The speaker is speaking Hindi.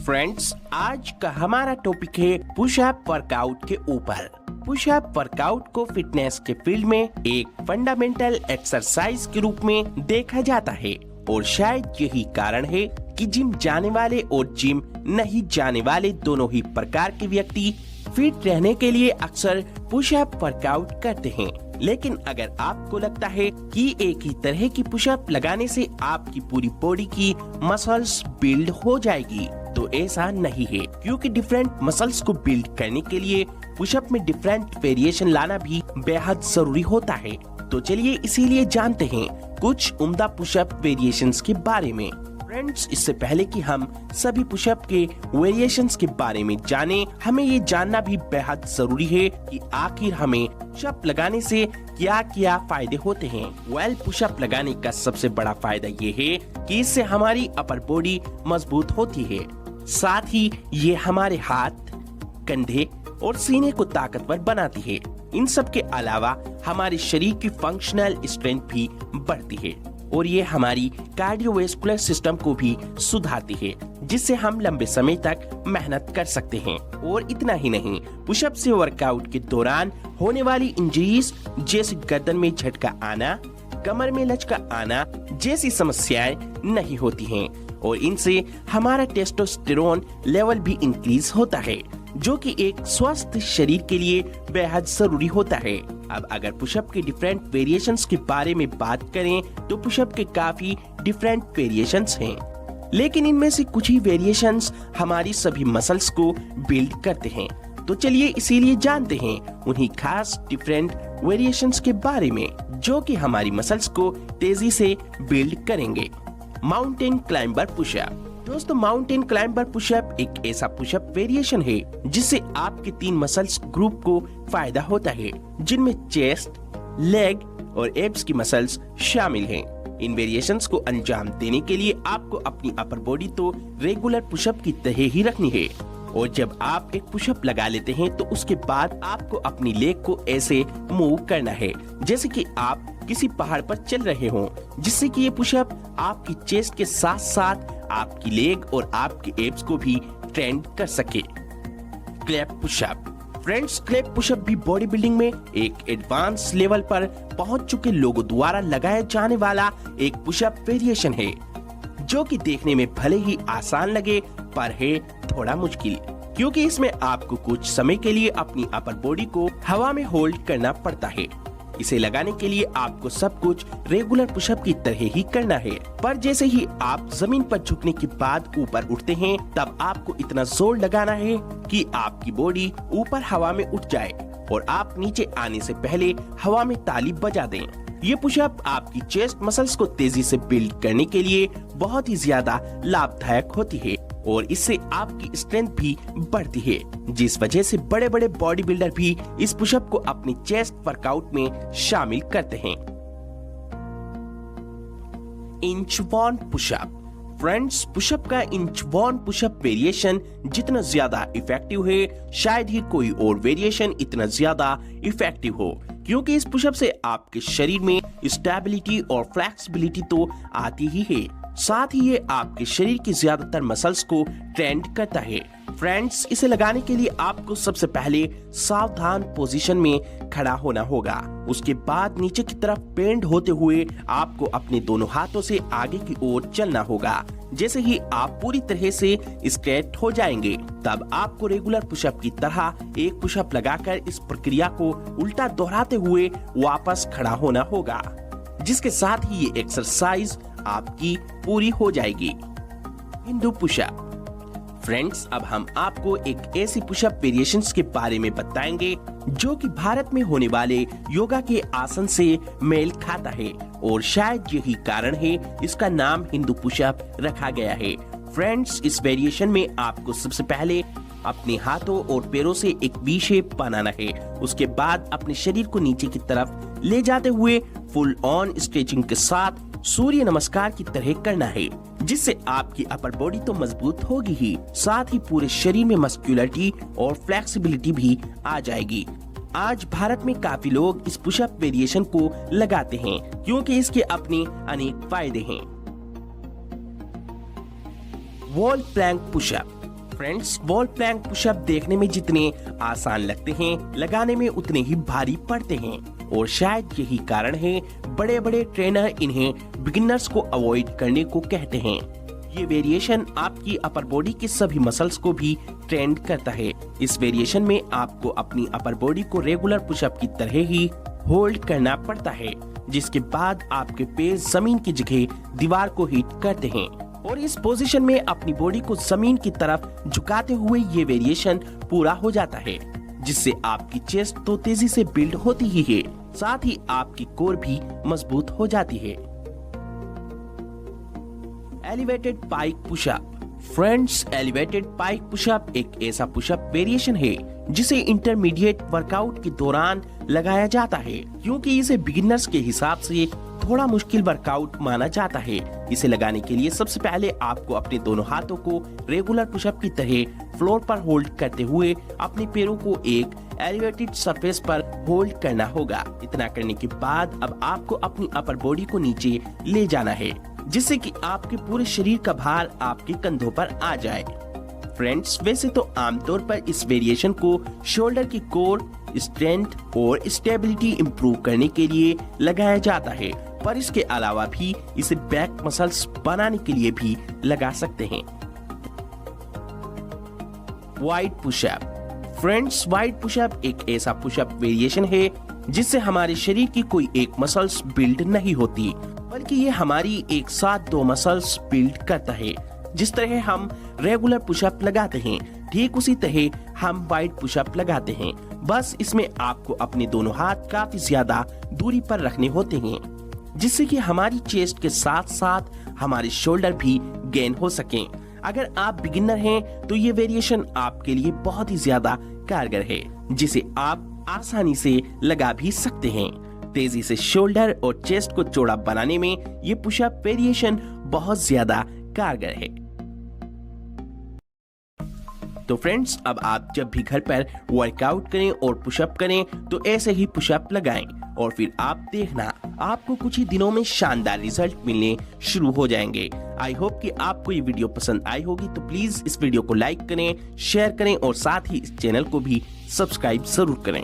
फ्रेंड्स, आज का हमारा टॉपिक है पुशअप वर्कआउट के ऊपर। पुशअप वर्कआउट को फिटनेस के फील्ड में एक फंडामेंटल एक्सरसाइज के रूप में देखा जाता है और शायद यही कारण है कि जिम जाने वाले और जिम नहीं जाने वाले दोनों ही प्रकार के व्यक्ति फिट रहने के लिए अक्सर पुशअप वर्कआउट करते हैं। लेकिन अगर आपको लगता है कि एक ही तरह की पुशअप लगाने से आपकी पूरी बॉडी की मसल्स बिल्ड हो जाएगी, तो ऐसा नहीं है, क्योंकि डिफरेंट मसल्स को बिल्ड करने के लिए पुशअप में डिफरेंट वेरिएशन लाना भी बेहद जरूरी होता है। तो चलिए इसीलिए जानते हैं कुछ उम्दा पुशअप वेरिएशंस के बारे में। फ्रेंड्स, इससे पहले कि हम सभी पुशअप के वेरिएशंस के बारे में जानें, हमें ये जानना भी बेहद जरूरी है कि आखिर हमें पुशअप लगाने से क्या क्या फायदे होते हैं। पुशअप लगाने का सबसे बड़ा फायदा ये है कि इससे हमारी अपर बॉडी मजबूत होती है। साथ ही ये हमारे हाथ, कंधे और सीने को ताकतवर बनाती है। इन सब के अलावा हमारे शरीर की फंक्शनल स्ट्रेंथ भी बढ़ती है और ये हमारी कार्डियोवैस्कुलर सिस्टम को भी सुधारती है, जिससे हम लंबे समय तक मेहनत कर सकते हैं। और इतना ही नहीं, पुशअप से वर्कआउट के दौरान होने वाली इंजरीज जैसे गर्दन में झटका आना, कमर में लचका आना जैसी समस्याएं नहीं होती हैं और इनसे हमारा टेस्टोस्टेरोन लेवल भी इंक्रीज होता है, जो कि एक स्वस्थ शरीर के लिए बेहद जरूरी होता है। अब अगर पुशअप के डिफरेंट वेरिएशंस के बारे में बात करें तो पुशअप के काफी डिफरेंट वेरिएशंस हैं, लेकिन इनमें से कुछ ही वेरिएशंस हमारी सभी मसल्स को बिल्ड करते हैं। तो चलिए इसीलिए जानते हैं उन्हीं खास डिफरेंट वेरिएशंस के बारे में जो कि हमारी मसल्स को तेजी से बिल्ड करेंगे। Mountain climber pushup. दोस्तों, माउंटेन क्लाइंबर पुशअप एक ऐसा पुशअप वेरिएशन है जिससे आपके 3 मसल्स ग्रुप को फायदा होता है, जिनमें चेस्ट, लेग और एब्स की मसल्स शामिल हैं। इन वेरिएशंस को अंजाम देने के लिए आपको अपनी अपर बॉडी तो रेगुलर पुशअप की तरह ही रखनी है और जब आप एक पुशअप लगा लेते हैं तो उसके बाद आपको अपनी लेग को ऐसे मूव करना है जैसे कि आप किसी पहाड़ पर चल रहे हों, जिससे कि ये पुशअप आपकी चेस्ट के साथ साथ आपकी लेग और आपके एब्स को भी ट्रेंड कर सके। Clap pushup. Friends, clap pushup भी बॉडी बिल्डिंग में एक एडवांस लेवल पर पहुंच चुके लोगों द्वारा लगाया जाने वाला एक पुशअप वेरिएशन है, जो कि देखने में भले ही आसान लगे पर है थोड़ा मुश्किल, क्योंकि इसमें आपको कुछ समय के लिए अपनी अपर बॉडी को हवा में होल्ड करना पड़ता है। इसे लगाने के लिए आपको सब कुछ रेगुलर पुशअप की तरह ही करना है, पर जैसे ही आप जमीन पर झुकने के बाद ऊपर उठते हैं तब आपको इतना जोर लगाना है कि आपकी बॉडी ऊपर हवा में उठ जाए और आप नीचे आने से पहले हवा में ताली बजा दें। ये पुशअप आपकी चेस्ट मसल्स को तेजी से बिल्ड करने के लिए बहुत ही ज्यादा लाभदायक होती है और इससे आपकी स्ट्रेंथ भी बढ़ती है, जिस वजह से बड़े बड़े बॉडी बिल्डर भी इस पुशअप को अपनी चेस्ट वर्कआउट में शामिल करते हैं। इंचवॉर्न पुशअप। फ्रेंड्स, पुशअप का इंचवॉर्न पुशअप वेरिएशन जितना ज्यादा इफेक्टिव है, शायद ही कोई और वेरिएशन इतना ज्यादा इफेक्टिव हो, क्योंकि इस पुशअप से आपके शरीर में स्टेबिलिटी और फ्लेक्सिबिलिटी तो आती ही है, साथ ही ये आपके शरीर की ज्यादातर मसल्स को ट्रेंड करता है। फ्रेंड्स, इसे लगाने के लिए आपको सबसे पहले सावधान पोजीशन में खड़ा होना होगा। उसके बाद नीचे की तरफ बेंड होते हुए आपको अपने दोनों हाथों से आगे की ओर चलना होगा। जैसे ही आप पूरी तरह से स्ट्रेट हो जाएंगे, तब आपको रेगुलर पुशअप की तरह एक पुशअप लगाकर इस प्रक्रिया को उल्टा दोहराते हुए वापस खड़ा होना होगा, जिसके साथ ही ये एक्सरसाइज आपकी पूरी हो जाएगी। हिंदू पुशअप। फ्रेंड्स, अब हम आपको एक ऐसी पुशअप वेरिएशंस के बारे में बताएंगे जो कि भारत में होने वाले योगा के आसन से मेल खाता है और शायद यही कारण है इसका नाम हिंदू पुशअप रखा गया है। फ्रेंड्स, इस वेरिएशन में आपको सबसे पहले अपने हाथों और पैरों से एक वी शेप बनाना है। उसके बाद अपने शरीर को नीचे की तरफ ले जाते हुए फुल ऑन स्ट्रेचिंग के साथ सूर्य नमस्कार की तरह करना है, जिससे आपकी अपर बॉडी तो मजबूत होगी ही, साथ ही पूरे शरीर में मस्कुलरिटी और फ्लेक्सिबिलिटी भी आ जाएगी। आज भारत में काफी लोग इस पुशअप वेरिएशन को लगाते हैं क्योंकि इसके अपने अनेक फायदे हैं। Wall plank pushup. Friends, wall plank pushup देखने में जितने आसान लगते हैं, लगाने में उतने ही भारी पड़ते हैं और शायद यही कारण है बड़े बड़े ट्रेनर इन्हें बिगिनर्स को अवॉइड करने को कहते हैं। ये वेरिएशन आपकी अपर बॉडी के सभी मसल्स को भी ट्रेंड करता है। इस वेरिएशन में आपको अपनी अपर बॉडी को रेगुलर पुशअप की तरह ही होल्ड करना पड़ता है, जिसके बाद आपके पैर जमीन की जगह दीवार को हिट करते हैं और इस पोजीशन में अपनी बॉडी को जमीन की तरफ झुकाते हुए ये वेरिएशन पूरा हो जाता है, जिससे आपकी चेस्ट तो तेजी से बिल्ड होती ही है, साथ ही आपकी कोर भी मजबूत हो जाती है। एलिवेटेड पाइक पुशअप। फ्रेंड्स, एलिवेटेड पाइक पुशअप एक ऐसा पुशअप वेरिएशन है जिसे इंटरमीडिएट वर्कआउट के दौरान लगाया जाता है, क्योंकि इसे बिगिनर्स के हिसाब से थोड़ा मुश्किल वर्कआउट माना जाता है। इसे लगाने के लिए सबसे पहले आपको अपने दोनों हाथों को रेगुलर पुशअप की तरह फ्लोर पर होल्ड करते हुए अपने पैरों को एक एलिवेटेड सरफेस पर होल्ड करना होगा। इतना करने के बाद अब आपको अपनी अपर बॉडी को नीचे ले जाना है, जिससे कि आपके पूरे शरीर का भार आपके कंधों पर आ जाए। फ्रेंड्स, वैसे तो आमतौर पर इस वेरिएशन को शोल्डर की कोर स्ट्रेंथ और स्टेबिलिटी इंप्रूव करने के लिए लगाया जाता है, पर इसके अलावा भी इसे बैक मसल्स बनाने के लिए भी लगा सकते हैं। Wide pushup. Friends, wide pushup एक ऐसा पुशअप वेरिएशन है जिससे हमारे शरीर की कोई एक मसल्स बिल्ड नहीं होती, बल्कि ये हमारी एक साथ दो मसल्स बिल्ड करता है। जिस तरह हम रेगुलर पुशअप लगाते हैं, ठीक उसी तरह हम वाइड पुशअप लगाते हैं, बस इसमें आपको अपने दोनों हाथ काफी ज्यादा दूरी पर रखने होते हैं, जिससे कि हमारी चेस्ट के साथ साथ हमारे शोल्डर भी गेन हो सकें। अगर आप बिगिनर हैं तो ये वेरिएशन आपके लिए बहुत ही ज्यादा कारगर है, जिसे आप आसानी से लगा भी सकते हैं। तेजी से शोल्डर और चेस्ट को चौड़ा बनाने में ये पुशअप वेरिएशन बहुत ज्यादा कारगर है। तो फ्रेंड्स, अब आप जब भी घर पर वर्कआउट करें और पुशअप करें तो ऐसे ही पुशअप लगाएं और फिर आप देखना आपको कुछ ही दिनों में शानदार रिजल्ट मिलने शुरू हो जाएंगे। आई होप कि आपको ये वीडियो पसंद आई होगी, तो प्लीज इस वीडियो को लाइक करें, शेयर करें और साथ ही इस चैनल को भी सब्सक्राइब जरूर करें।